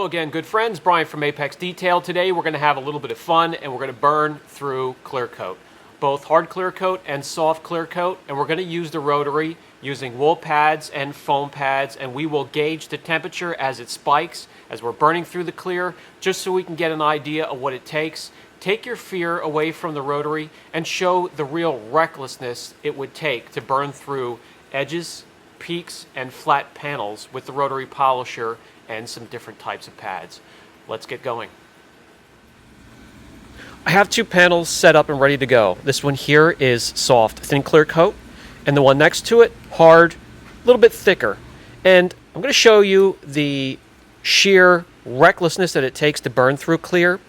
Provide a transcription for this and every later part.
Hello again, good friends. Brian from Apex Detail. Today we're going to have a little bit of fun and we're going to burn through clear coat. Both hard clear coat and soft clear coat, and we're going to use the rotary using wool pads and foam pads, and we will gauge the temperature as it spikes as we're burning through the clear, just so we can get an idea of what it takes. Take your fear away from the rotary and show the real recklessness it would take to burn through edges, peaks, and flat panels with the rotary polisher and some different types of pads. Let's get going. I have two panels set up and ready to go. This one here is soft, thin clear coat, and the one next to it, hard, a little bit thicker. And I'm going to show you the sheer recklessness that it takes to burn through clear,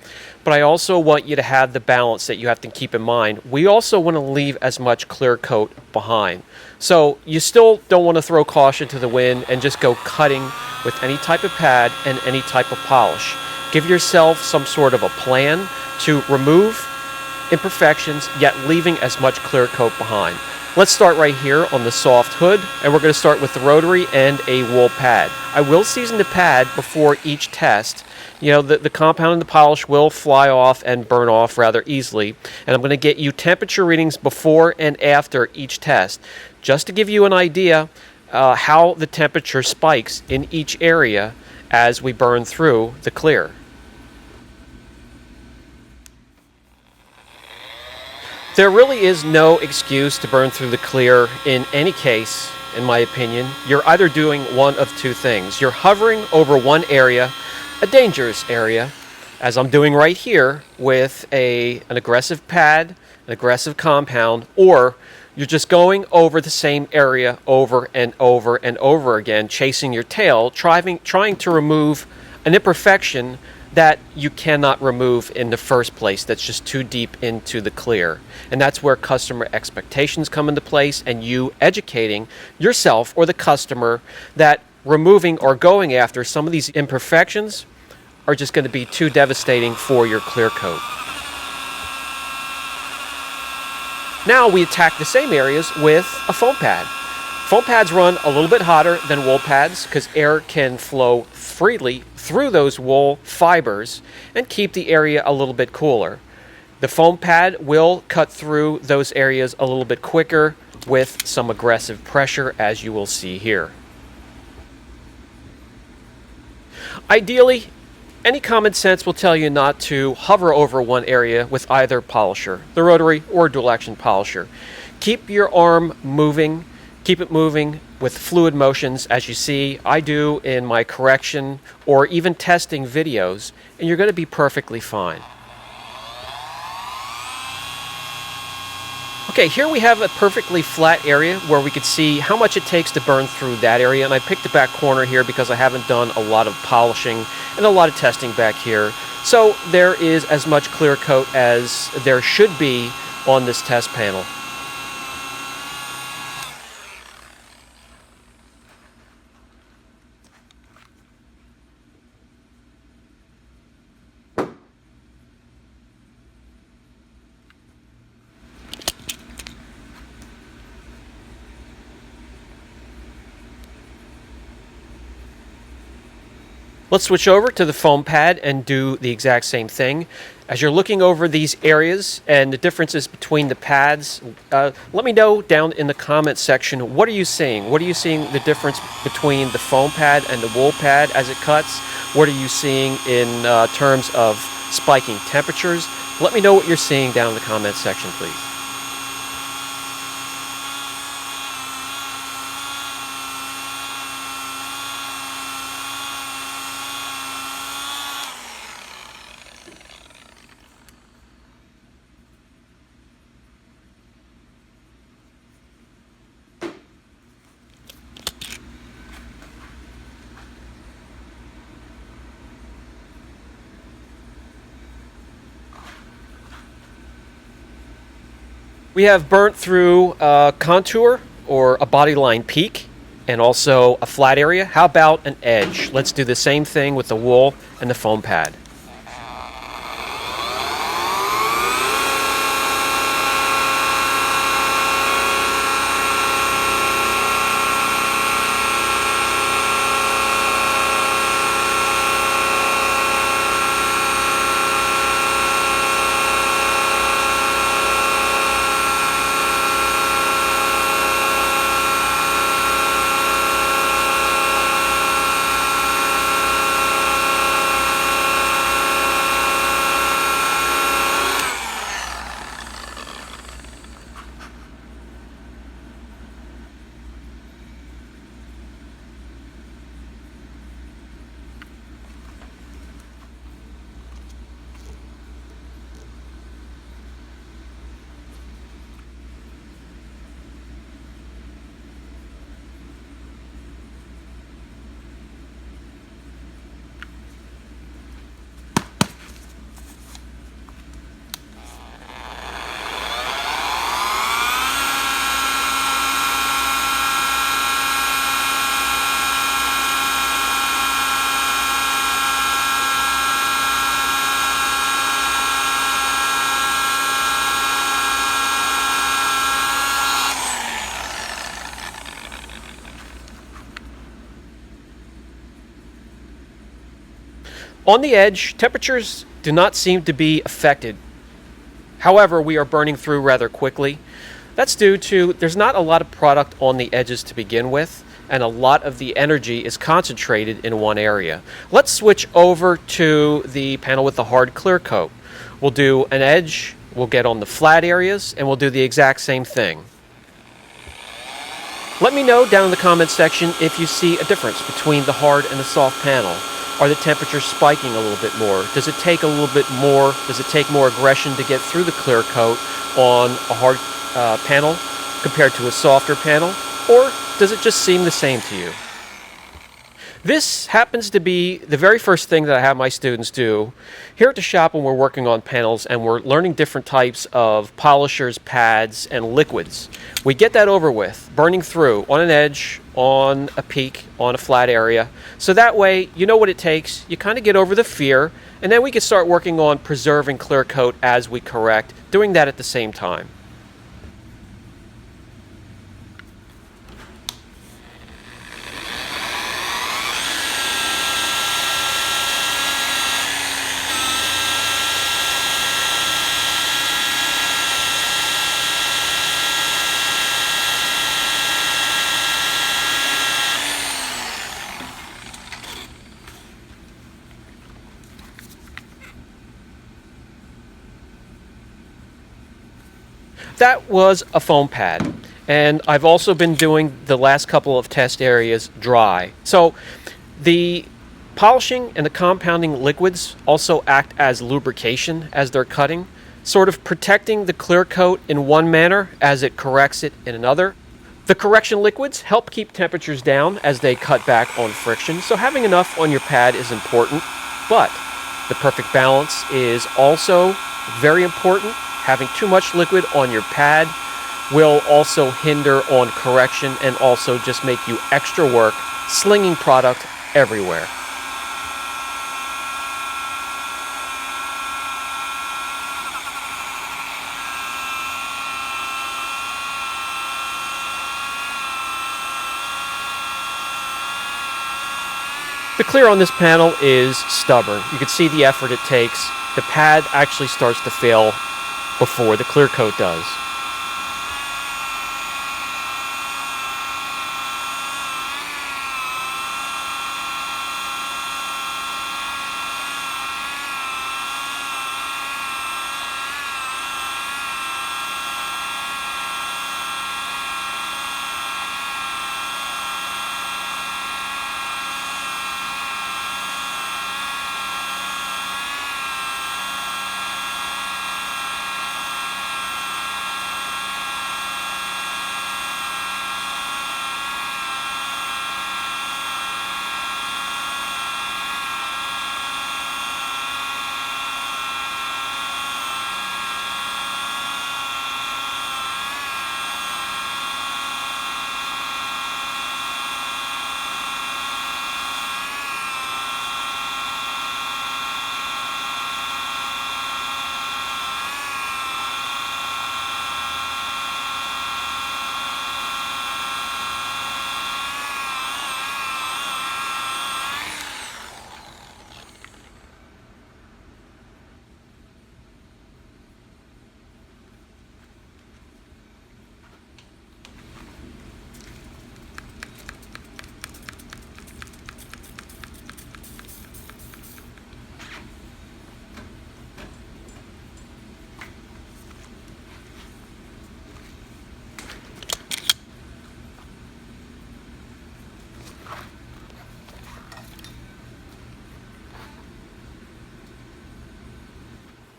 but I also want you to have the balance that you have to keep in mind. We also want to leave as much clear coat behind. So you still don't want to throw caution to the wind and just go cutting with any type of pad and any type of polish. Give yourself some sort of a plan to remove imperfections, yet leaving as much clear coat behind. Let's start right here on the soft hood, and we're going to start with the rotary and a wool pad. I will season the pad before each test. You know, the compound and the polish will fly off and burn off rather easily, and I'm going to get you temperature readings before and after each test, just to give you an idea how the temperature spikes in each area as we burn through the clear. There really is no excuse to burn through the clear in any case, in my opinion. You're either doing one of two things. You're hovering over one area, a dangerous area, as I'm doing right here with an aggressive pad, an aggressive compound, or you're just going over the same area over and over and over again, chasing your tail, trying to remove an imperfection that you cannot remove in the first place, that's just too deep into the clear. And that's where customer expectations come into place, and you educating yourself or the customer that removing or going after some of these imperfections are just going to be too devastating for your clear coat. Now we attack the same areas with a foam pad. Foam pads run a little bit hotter than wool pads because air can flow freely through those wool fibers and keep the area a little bit cooler. The foam pad will cut through those areas a little bit quicker with some aggressive pressure, as you will see here. Ideally, any common sense will tell you not to hover over one area with either polisher, the rotary or dual action polisher. Keep your arm moving. Keep it moving with fluid motions, as you see I do in my correction or even testing videos, and you're going to be perfectly fine. Okay, here we have a perfectly flat area where we could see how much it takes to burn through that area, and I picked the back corner here because I haven't done a lot of polishing and a lot of testing back here. So there is as much clear coat as there should be on this test panel. Let's switch over to the foam pad and do the exact same thing. As you're looking over these areas and the differences between the pads, let me know down in the comments section, what are you seeing? What are you seeing the difference between the foam pad and the wool pad as it cuts? What are you seeing in terms of spiking temperatures? Let me know what you're seeing down in the comments section, please. We have burnt through a contour or a bodyline peak and also a flat area. How about an edge? Let's do the same thing with the wool and the foam pad. On the edge, temperatures do not seem to be affected. However, we are burning through rather quickly. That's due to there's not a lot of product on the edges to begin with, and a lot of the energy is concentrated in one area. Let's switch over to the panel with the hard clear coat. We'll do an edge, we'll get on the flat areas, and we'll do the exact same thing. Let me know down in the comments section if you see a difference between the hard and the soft panel. Are the temperatures spiking a little bit more? Does it take a little bit more? Does it take more aggression to get through the clear coat on a hard panel compared to a softer panel? Or does it just seem the same to you? This happens to be the very first thing that I have my students do here at the shop when we're working on panels and we're learning different types of polishers, pads, and liquids. We get that over with, burning through on an edge, on a peak, on a flat area. So that way, you know what it takes, you kind of get over the fear, and then we can start working on preserve and clear coat as we correct, doing that at the same time. That was a foam pad, and I've also been doing the last couple of test areas dry. So the polishing and the compounding liquids also act as lubrication as they're cutting, sort of protecting the clear coat in one manner as it corrects it in another. The correction liquids help keep temperatures down as they cut back on friction, so having enough on your pad is important, but the perfect balance is also very important. Having too much liquid on your pad will also hinder on correction and also just make you extra work slinging product everywhere. The clear on this panel is stubborn. You can see the effort it takes. The pad actually starts to fail before the clear coat does.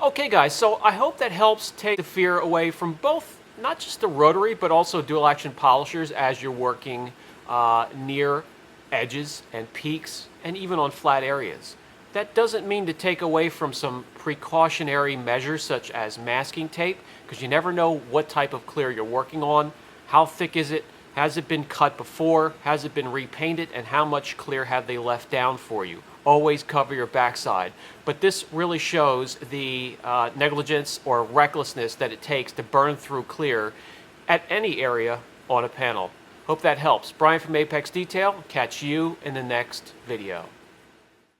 Okay guys, so I hope that helps take the fear away from both, not just the rotary, but also dual action polishers as you're working near edges and peaks and even on flat areas. That doesn't mean to take away from some precautionary measures such as masking tape, because you never know what type of clear you're working on. How thick is it? Has it been cut before? Has it been repainted? And how much clear have they left down for you? Always cover your backside. But this really shows the negligence or recklessness that it takes to burn through clear at any area on a panel. Hope that helps. Brian from Apex Detail. Catch you in the next video.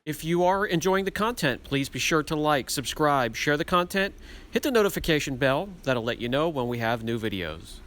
If you are enjoying the content, please be sure to like, subscribe, share the content, hit the notification bell. That'll let you know when we have new videos.